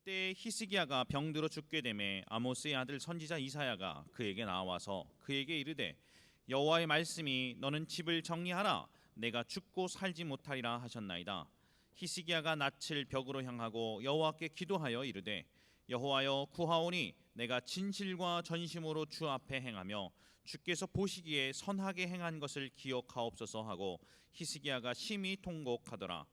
그때 히스기야가 병들어 죽게 되매 아모스의 아들 선지자 이사야가 그에게 나와서 그에게 이르되 여호와의 말씀이 너는 집을 정리하라 내가 죽고 살지 못하리라 하셨나이다. 히스기야가 낯을 벽으로 향하고 여호와께 기도하여 이르되 여호와여 구하오니 내가 진실과 전심으로 주 앞에 행하며 주께서 보시기에 선하게 행한 것을 기억하옵소서 하고 히스기야가 심히 통곡하더라.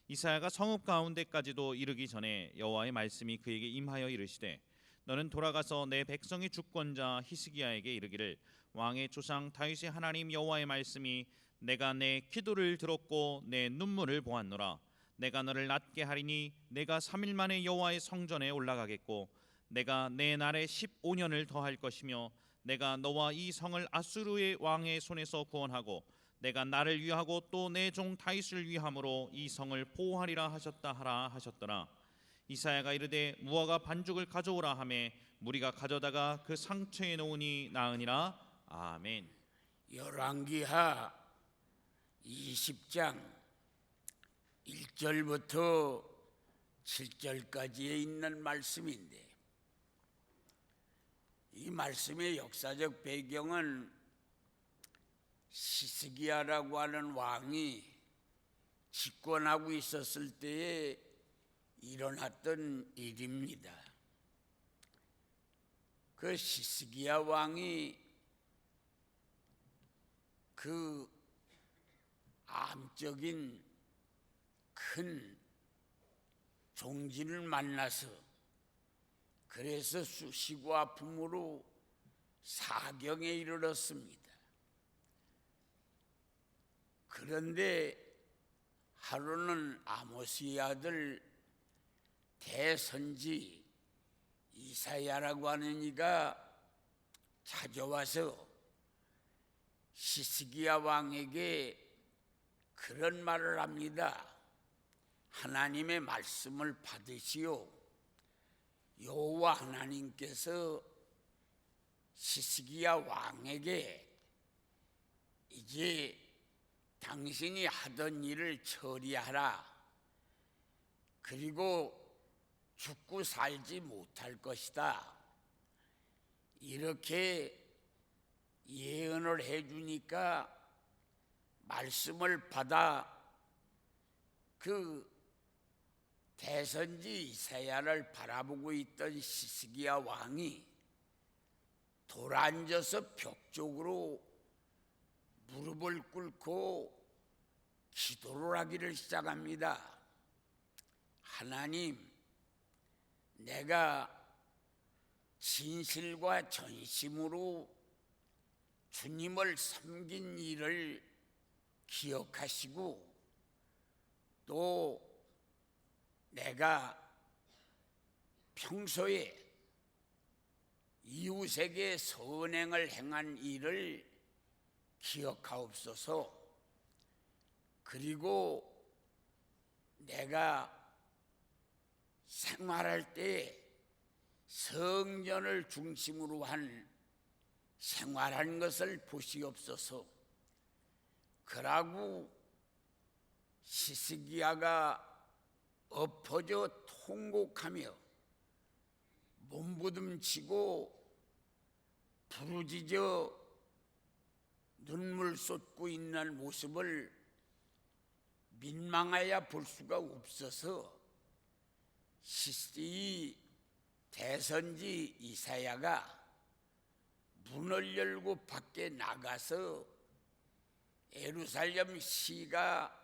이사야가 성읍 가운데까지도 이르기 전에 여호와의 말씀이 그에게 임하여 이르시되 너는 돌아가서 내 백성의 주권자 히스기야에게 이르기를 왕의 조상 다윗의 하나님 여호와의 말씀이 내가 내 기도를 들었고 내 눈물을 보았노라. 내가 너를 낫게 하리니 내가 3일 만에 여호와의 성전에 올라가겠고 내가 내 날에 15년을 더할 것이며 내가 너와 이 성을 아수르의 왕의 손에서 구원하고 내가 나를 위하고 또 내 종 다윗을 위함으로 이 성을 보호하리라 하셨다 하라 하셨더라. 이사야가 이르되 무화과 반죽을 가져오라 하매 무리가 가져다가 그 상처에 놓으니 나으니라. 아멘. 열왕기하 20장 1절부터 7절까지에 있는 말씀인데, 이 말씀의 역사적 배경은 히스기야라고 하는 왕이 집권하고 있었을 때에 일어났던 일입니다. 그 히스기야 왕이 그 암적인 큰 종진을 만나서 그래서 수시고 아픔으로 사경에 이르렀습니다. 그런데 하루는 아모스의 아들 대선지 이사야라고 하는 이가 찾아와서 히스기야 왕에게 그런 말을 합니다. 하나님의 말씀을 받으시오. 여호와 하나님께서 히스기야 왕에게 이제 당신이 하던 일을 처리하라. 그리고 죽고 살지 못할 것이다. 이렇게 예언을 해주니까 말씀을 받아 그 대선지 이사야를 바라보고 있던 히스기야 왕이 돌아앉아서 벽 쪽으로 무릎을 꿇고 기도를 하기를 시작합니다. 하나님, 내가 진실과 전심으로 주님을 섬긴 일을 기억하시고 또 내가 평소에 이웃에게 선행을 행한 일을 기억하옵소서. 그리고 내가 생활할 때 성전을 중심으로 한 생활한 것을 보시옵소서. 그러고 히스기야가 엎어져 통곡하며 몸부림치고 부르짖어 눈물 쏟고 있는 모습을 민망하여 볼 수가 없어서 이 대선지 이사야가 문을 열고 밖에 나가서 예루살렘 시가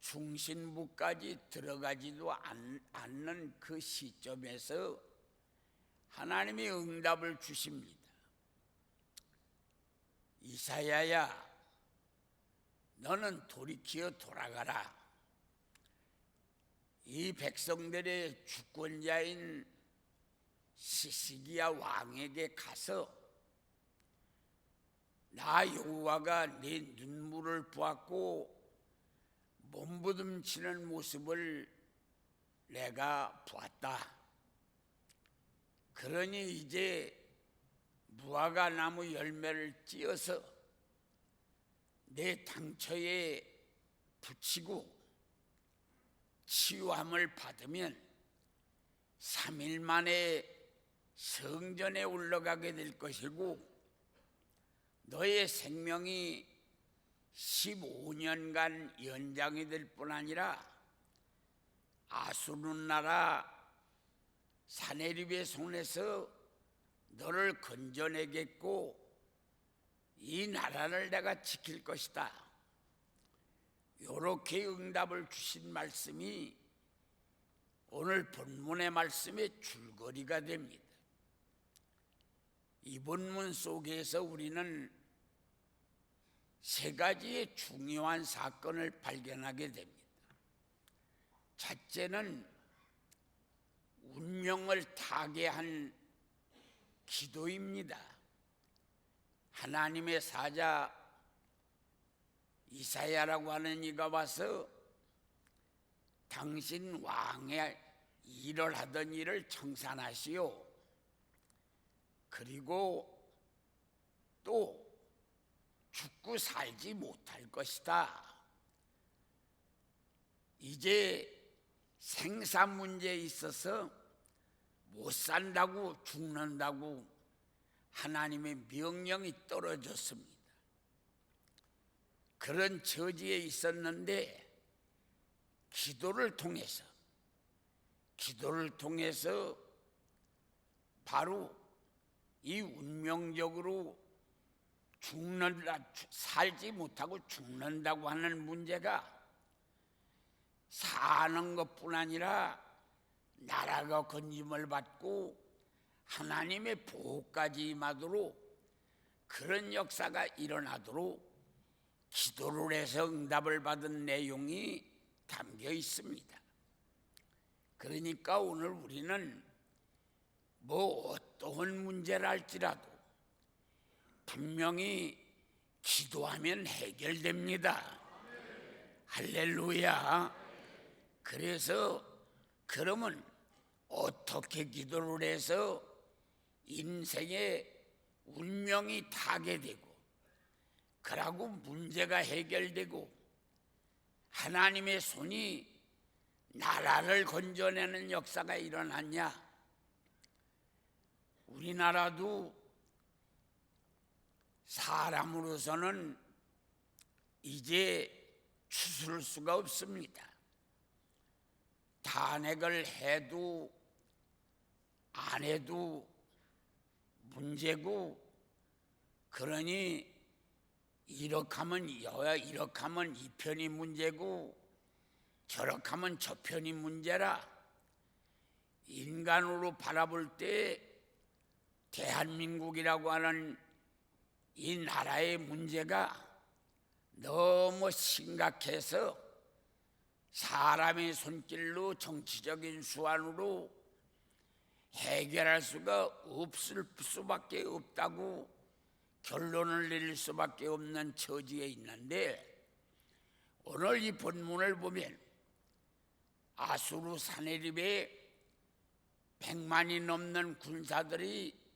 중심부까지 들어가지도 않는 그 시점에서 하나님이 응답을 주십니다. 이사야야, 너는 돌이켜 돌아가라. 이 백성들의 주권자인 히스기야 왕에게 가서 나 여호와가 네 눈물을 보았고 몸부림치는 모습을 내가 보았다. 그러니 이제 무화과 나무 열매를 찧어서 내 당처에 붙이고 치유함을 받으면 3일 만에 성전에 올라가게 될 것이고 너의 생명이 15년간 연장이 될 뿐 아니라 아수르 나라 사네립의 손에서 너를 건져내겠고 이 나라를 내가 지킬 것이다. 이렇게 응답을 주신 말씀이 오늘 본문의 말씀의 줄거리가 됩니다. 이 본문 속에서 우리는 세 가지의 중요한 사건을 발견하게 됩니다. 첫째는 운명을 타개한 기도입니다. 하나님의 사자 이사야라고 하는 이가 와서 당신 왕의 일을 하던 일을 청산하시오. 그리고 또 죽고 살지 못할 것이다. 이제 생사 문제에 있어서 못 산다고 죽는다고 하나님의 명령이 떨어졌습니다. 그런 처지에 있었는데 기도를 통해서 바로 이 운명적으로 살지 못하고 죽는다고 하는 문제가 사는 것뿐 아니라 나라가 건짐을 받고 하나님의 보호까지 임하도록 그런 역사가 일어나도록 기도를 해서 응답을 받은 내용이 담겨 있습니다. 그러니까 오늘 우리는 뭐 어떠한 문제를 할지라도 분명히 기도하면 해결됩니다. 할렐루야. 그래서 그러면 어떻게 기도를 해서 인생의 운명이 타개되고 그러고 문제가 해결되고 하나님의 손이 나라를 건져내는 역사가 일어났냐? 우리나라도 사람으로서는 이제 추스를 수가 없습니다. 탄핵을 해도 안 해도 문제고, 그러니 이렇게 하면 여야 이렇게 하면 이 편이 문제고 저렇게 하면 저 편이 문제라. 인간으로 바라볼 때 대한민국이라고 하는 이 나라의 문제가 너무 심각해서 사람의 손길로 정치적인 수완으로 해결할 수가 없을 수밖에 없다고 결론을 내릴 수밖에 없는 처지에 있는데, 오늘 이 본문을 보면 아수르 사네립의 100만이 넘는 군사들이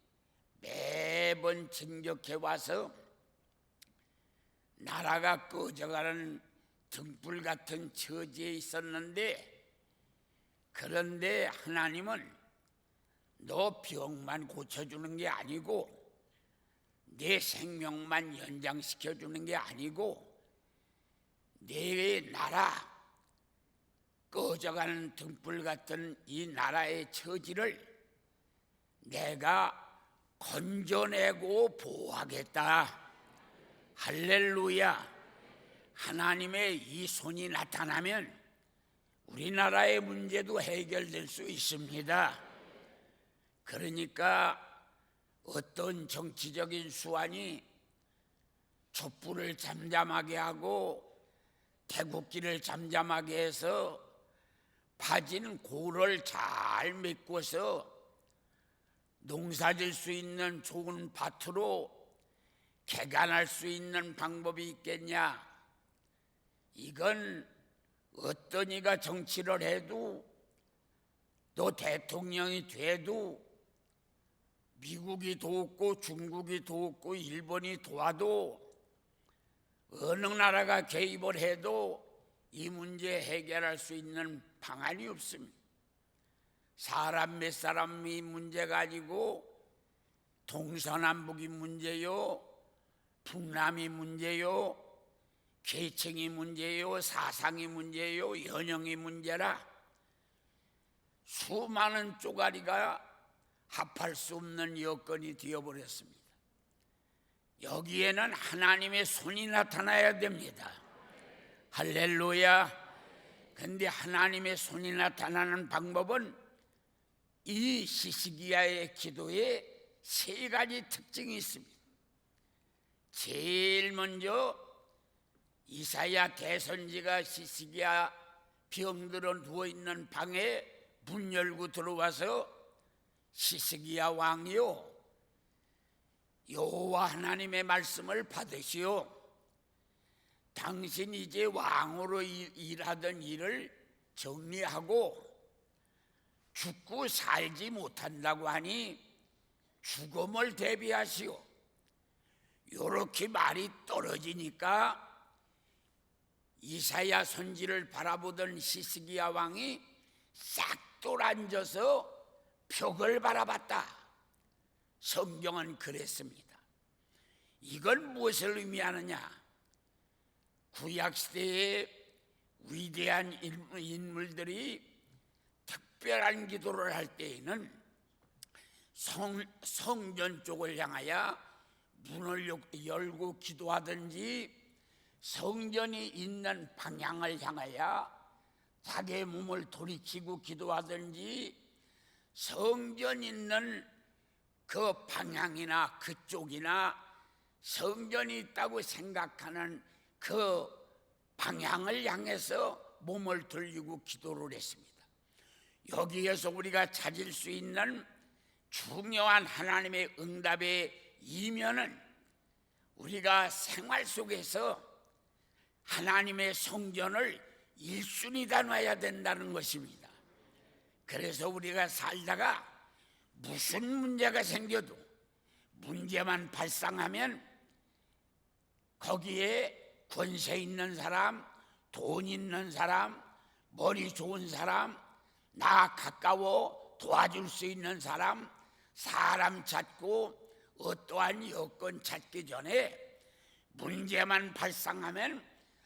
매번 진격해 와서 나라가 꺼져가는 등불 같은 처지에 있었는데, 그런데 하나님은 너 병만 고쳐주는 게 아니고 내 생명만 연장시켜주는 게 아니고 내 나라, 꺼져가는 등불 같은 이 나라의 처지를 내가 건져내고 보호하겠다. 할렐루야. 하나님의 이 손이 나타나면 우리나라의 문제도 해결될 수 있습니다. 그러니까 어떤 정치적인 수완이 촛불을 잠잠하게 하고 태국기를 잠잠하게 해서 파진 고를 잘 메꿔서 농사질 수 있는 좋은 밭으로 개간할 수 있는 방법이 있겠냐? 이건 어떤 이가 정치를 해도 또 대통령이 돼도 미국이 돕고 중국이 돕고 일본이 도와도 어느 나라가 개입을 해도 이 문제 해결할 수 있는 방안이 없습니다. 사람 몇 사람이 문제가 아니고 동서남북이 문제요, 북남이 문제요, 계층이 문제요, 사상이 문제요, 연령이 문제라 수많은 쪼가리가 합할 수 없는 여건이 되어버렸습니다. 여기에는 하나님의 손이 나타나야 됩니다. 할렐루야. 그런데 하나님의 손이 나타나는 방법은 이 시스기야의 기도에 세 가지 특징이 있습니다. 제일 먼저 이사야 대선지가 시스기야 병들어 누워있는 방에 문 열고 들어와서 시스기야 왕이요, 여호와 하나님의 말씀을 받으시오. 당신이 이제 왕으로 일하던 일을 정리하고 죽고 살지 못한다고 하니 죽음을 대비하시오. 요렇게 말이 떨어지니까 이사야 선지를 바라보던 시스기야 왕이 싹 돌아앉아서 벽을 바라봤다. 성경은 그랬습니다. 이건 무엇을 의미하느냐? 구약시대의 위대한 인물들이 특별한 기도를 할 때에는 성전 쪽을 향하여 문을 열고 기도하든지, 성전이 있는 방향을 향하여 자기의 몸을 돌이키고 기도하든지, 성전 있는 그 방향이나 그쪽이나 성전이 있다고 생각하는 그 방향을 향해서 몸을 돌리고 기도를 했습니다. 여기에서 우리가 찾을 수 있는 중요한 하나님의 응답의 이면은 우리가 생활 속에서 하나님의 성전을 1순위다 놔야 된다는 것입니다. 그래서 우리가 살다가 무슨 문제가 생겨도 문제만 발생하면 거기에 권세 있는 사람, 돈 있는 사람, 머리 좋은 사람, 나 가까워 도와줄 수 있는 사람, 사람 찾고 어떠한 여건 찾기 전에 문제만 발생하면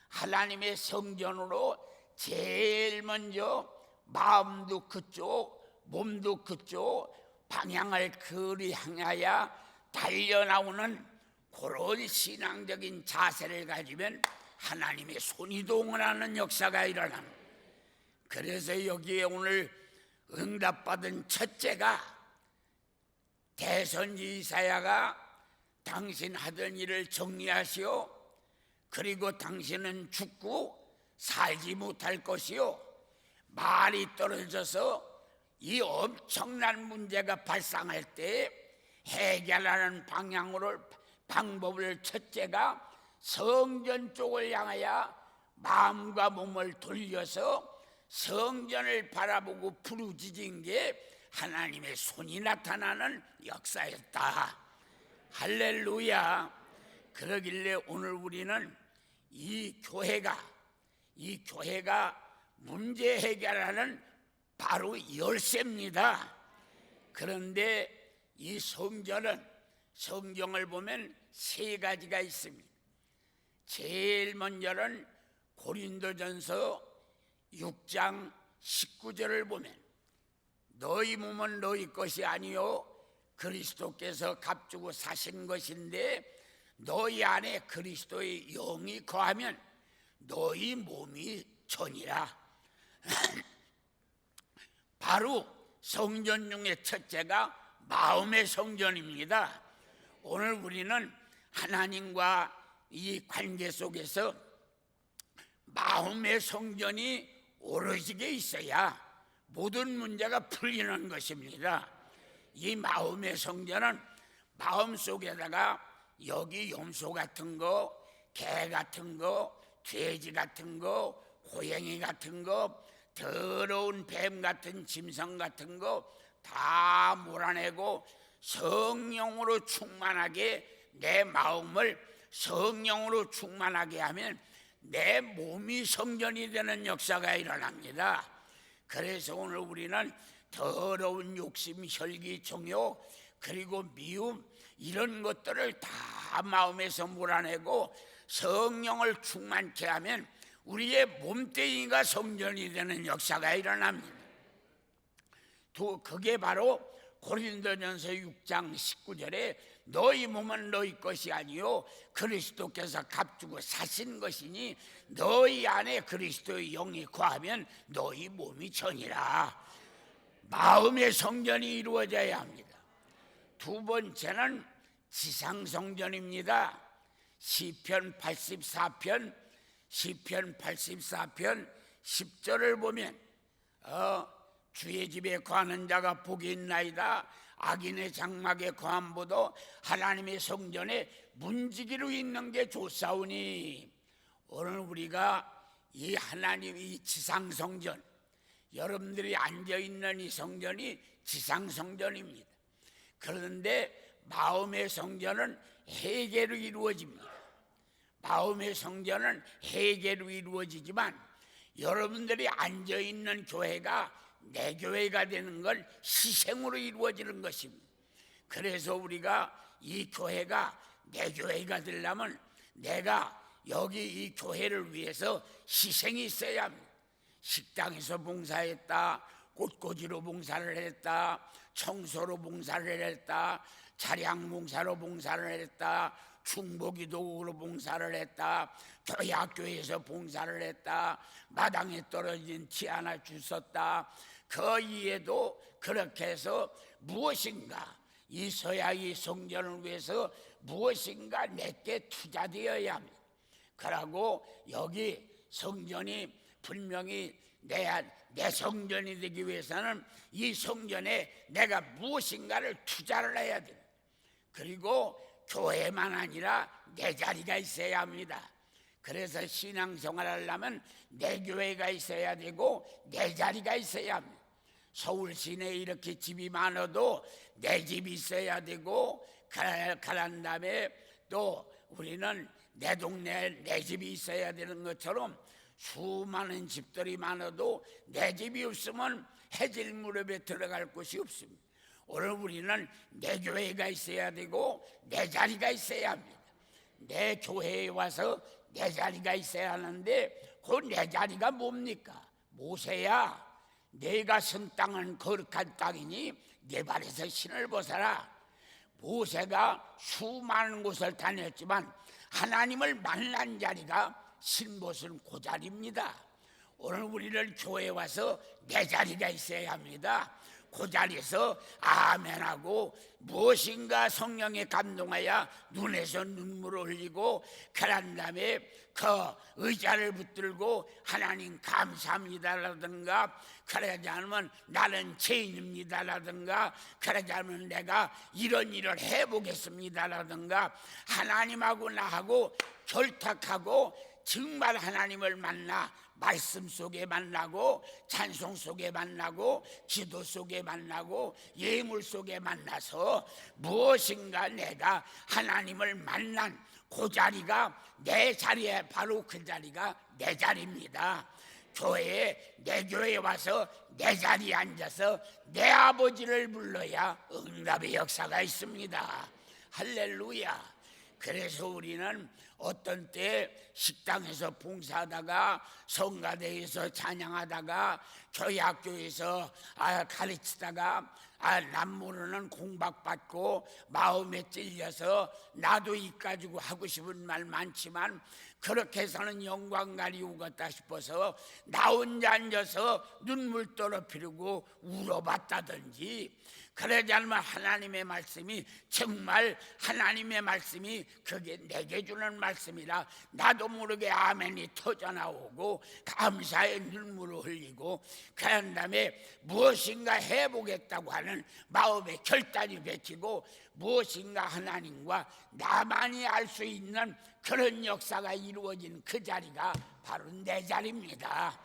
하나님의 성전으로 제일 먼저 마음도 그쪽, 몸도 그쪽 방향을 그리 향하여 달려나오는 그런 신앙적인 자세를 가지면 하나님의 손이 동원하는 역사가 일어납니다. 그래서 여기에 오늘 응답받은 첫째가 대선지 이사야가 당신 하던 일을 정리하시오. 그리고 당신은 죽고 살지 못할 것이요, 말이 떨어져서 이 엄청난 문제가 발생할 때 해결하는 방법을 첫째가 성전 쪽을 향하여 마음과 몸을 돌려서 성전을 바라보고 부르짖은 게 하나님의 손이 나타나는 역사였다. 할렐루야. 그러길래 오늘 우리는 이 교회가 문제 해결하는 바로 열쇠입니다. 그런데 이 성전은 성경을 보면 세 가지가 있습니다. 제일 먼저는 고린도전서 6장 19절을 보면 너희 몸은 너희 것이 아니요 그리스도께서 값주고 사신 것인데 너희 안에 그리스도의 영이 거하면 너희 몸이 전이라. 바로 성전 중에 첫째가 마음의 성전입니다. 오늘 우리는 하나님과 이 관계 속에서 마음의 성전이 오로지게 있어야 모든 문제가 풀리는 것입니다. 이 마음의 성전은 마음속에다가 여기 염소 같은 거, 개 같은 거, 돼지 같은 거, 고양이 같은 거, 더러운 뱀 같은 짐승 같은 거 다 몰아내고 성령으로 충만하게 내 마음을 성령으로 충만하게 하면 내 몸이 성전이 되는 역사가 일어납니다. 그래서 오늘 우리는 더러운 욕심, 혈기, 정욕, 그리고 미움, 이런 것들을 다 마음에서 몰아내고 성령을 충만케 하면 우리의 몸뚱이가 성전이 되는 역사가 일어납니다. 그게 바로 고린도전서 6장 19절에 너희 몸은 너희 것이 아니요 그리스도께서 값주고 사신 것이니 너희 안에 그리스도의 영이 거하면 너희 몸이 전이라. 마음의 성전이 이루어져야 합니다. 두 번째는 지상성전입니다. 시편 84편 10절을 보면 주의 집에 거하는 자가 복이 있나이다. 악인의 장막에 거함보다 하나님의 성전에 문지기로 있는 게 좋사오니. 오늘 우리가 이 하나님 이 지상성전, 여러분들이 앉아있는 이 성전이 지상성전입니다. 그런데 마음의 성전은 회개로 이루어집니다. 마음의 성전은 회개로 이루어지지만 여러분들이 앉아있는 교회가 내 교회가 되는 건 희생으로 이루어지는 것입니다. 그래서 우리가 이 교회가 내 교회가 되려면 내가 여기 이 교회를 위해서 희생이 있어야 합니다. 식당에서 봉사했다, 꽃꽂이로 봉사를 했다, 청소로 봉사를 했다, 차량 봉사로 봉사를 했다, 충복기도로 봉사를 했다, 교회 학교에서 봉사를 했다, 마당에 떨어진 티 하나 주웠다. 그 이에도 그렇게 해서 무엇인가 이 서야의 성전을 위해서 무엇인가 내게 투자되어야 합니다. 그러고 여기 성전이 분명히 내 성전이 되기 위해서는 이 성전에 내가 무엇인가를 투자를 해야 됩니다. 그리고 교회만 아니라 내 자리가 있어야 합니다. 그래서 신앙생활을 하려면 내 교회가 있어야 되고 내 자리가 있어야 합니다. 서울 시내에 이렇게 집이 많아도 내 집이 있어야 되고 그런 다음에 또 우리는 내 동네에 내 집이 있어야 되는 것처럼 수많은 집들이 많아도 내 집이 없으면 해질 무렵에 들어갈 곳이 없습니다. 오늘 우리는 내 교회가 있어야 되고 내 자리가 있어야 합니다. 내 교회에 와서 내 자리가 있어야 하는데 그 내 자리가 뭡니까? 모세야, 내가 선 땅은 거룩한 땅이니 내 발에서 신을 벗어라. 모세가 수많은 곳을 다녔지만 하나님을 만난 자리가 신 벗은 그 자리입니다. 오늘 우리는 교회에 와서 내 자리가 있어야 합니다. 그 자리에서 아멘하고 무엇인가 성령에 감동하여 눈에서 눈물을 흘리고 그런 다음에 그 의자를 붙들고 하나님 감사합니다라든가 그러지 않으면 나는 죄인입니다라든가 그러지 않으면 내가 이런 일을 해보겠습니다라든가 하나님하고 나하고 결탁하고 정말 하나님을 만나 말씀 속에 만나고 찬송 속에 만나고 기도 속에 만나고 예물 속에 만나서 무엇인가 내가 하나님을 만난 그 자리가 내 자리에 바로 그 자리가 내 자리입니다. 내 교회에 와서 내 자리에 앉아서 내 아버지를 불러야 응답의 역사가 있습니다. 할렐루야. 그래서 우리는 어떤 때 식당에서 봉사하다가 성가대에서 찬양하다가 교회 학교에서 가르치다가 남 모르는 공박받고 마음에 찔려서 나도 이 가지고 하고 싶은 말 많지만 그렇게 해서는 영광 가리우겠다 싶어서 나 혼자 앉아서 눈물 떨어뜨리고 울어봤다든지 그러지 않으면 하나님의 말씀이 정말 하나님의 말씀이 그게 내게 주는 말씀이라 나도 모르게 아멘이 터져나오고 감사의 눈물을 흘리고 그런 다음에 무엇인가 해보겠다고 하는 마음의 결단이 베치고 무엇인가 하나님과 나만이 알 수 있는 그런 역사가 이루어진 그 자리가 바로 내 자리입니다.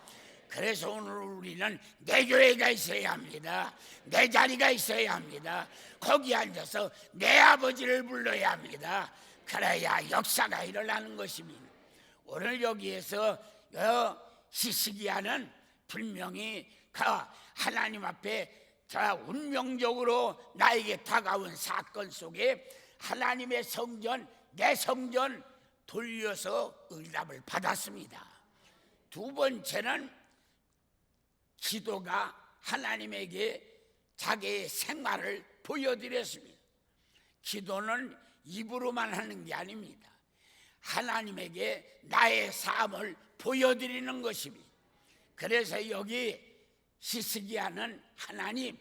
그래서 오늘 우리는 내 교회가 있어야 합니다. 내 자리가 있어야 합니다. 거기 앉아서 내 아버지를 불러야 합니다. 그래야 역사가 일어나는 것입니다. 오늘 여기에서 히스기야는 분명히 하나님 앞에 자, 운명적으로 나에게 다가온 사건 속에 하나님의 성전, 내 성전 돌려서 응답을 받았습니다. 두 번째는 기도가 하나님에게 자기의 생활을 보여드렸습니다. 기도는 입으로만 하는 게 아닙니다. 하나님에게 나의 삶을 보여드리는 것입니다. 그래서 여기 히스기야는 하나님,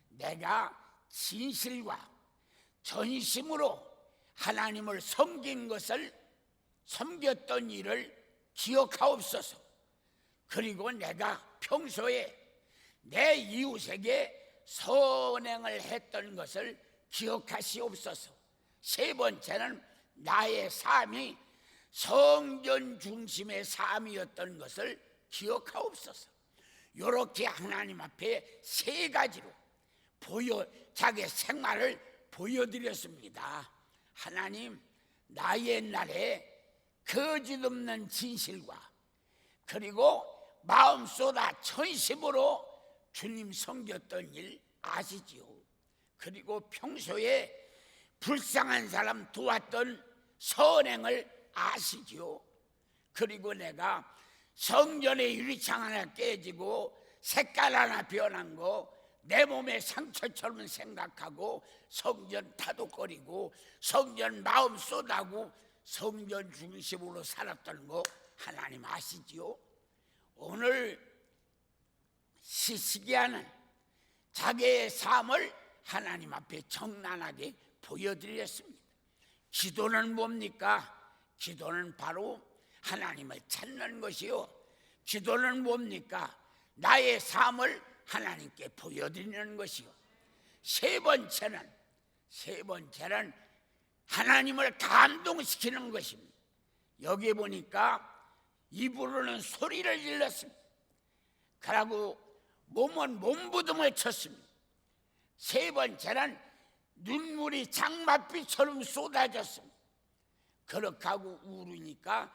내가 진실과 전심으로 하나님을 섬겼던 일을 기억하옵소서. 그리고 내가 평소에 내 이웃에게 선행을 했던 것을 기억하시옵소서. 세 번째는 나의 삶이 성전 중심의 삶이었던 것을 기억하옵소서. 이렇게 하나님 앞에 세 가지로 자기 생활을 보여드렸습니다. 하나님, 나 옛날에 거짓없는 진실과 그리고 마음쏟아 전심으로 주님 섬겼던 일 아시지요? 그리고 평소에 불쌍한 사람 도왔던 선행을 아시지요? 그리고 내가 성전의 유리창 하나 깨지고 색깔 하나 변한 거 내 몸에 상처처럼 생각하고 성전 타독거리고 성전 마음 쏟아고 성전 중심으로 살았던 거 하나님 아시지요? 오늘 히스기야는 자기의 삶을 하나님 앞에 정난하게 보여드렸습니다. 기도는 뭡니까? 기도는 바로 하나님을 찾는 것이요. 기도는 뭡니까? 나의 삶을 하나님께 보여드리는 것이요. 세 번째는 하나님을 감동시키는 것입니다. 여기 보니까 입으로는 소리를 질렀습니다. 그러고 몸은 몸부림을 쳤습니다. 세 번째는 눈물이 장맛비처럼 쏟아졌습니다. 그렇게 하고 울으니까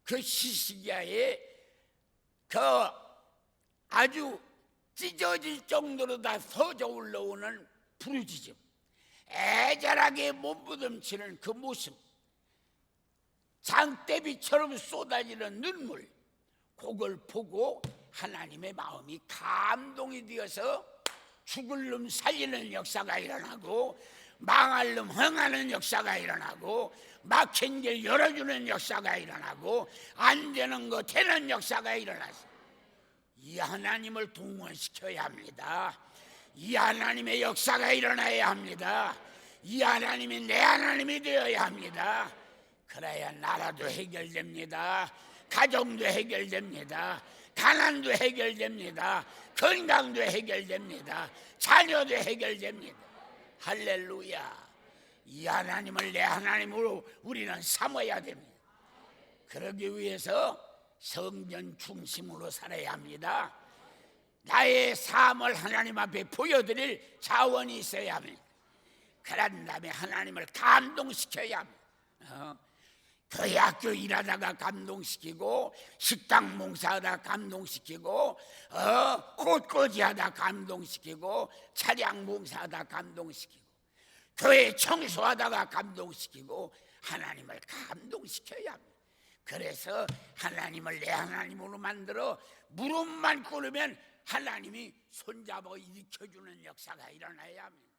그 히스기야의 그 아주 찢어질 정도로 다 터져 올라오는 부르짖음, 애절하게 몸부림치는 그 모습, 장대비처럼 쏟아지는 눈물, 그걸 보고 하나님의 마음이 감동이 되어서 죽을 놈 살리는 역사가 일어나고 망할 놈 흥하는 역사가 일어나고 막힌 길 열어주는 역사가 일어나고 안 되는 거 되는 역사가 일어났어요. 이 하나님을 동원시켜야 합니다. 이 하나님의 역사가 일어나야 합니다. 이 하나님이 내 하나님이 되어야 합니다. 그래야 나라도 해결됩니다. 가정도 해결됩니다. 가난도 해결됩니다. 건강도 해결됩니다. 자녀도 해결됩니다. 할렐루야. 이 하나님을 내 하나님으로 우리는 삼아야 됩니다. 그러기 위해서 성전 중심으로 살아야 합니다. 나의 삶을 하나님 앞에 보여드릴 자원이 있어야 합니다. 그런 다음에 하나님을 감동시켜야 합니다. 교회 학교 일하다가 감동시키고 식당 봉사하다 감동시키고 꽃꽂이하다 감동시키고 차량 봉사하다 감동시키고 교회 청소하다가 감동시키고 하나님을 감동시켜야 합니다. 그래서 하나님을 내 하나님으로 만들어 무릎만 꿇으면 하나님이 손잡아 일으켜주는 역사가 일어나야 합니다.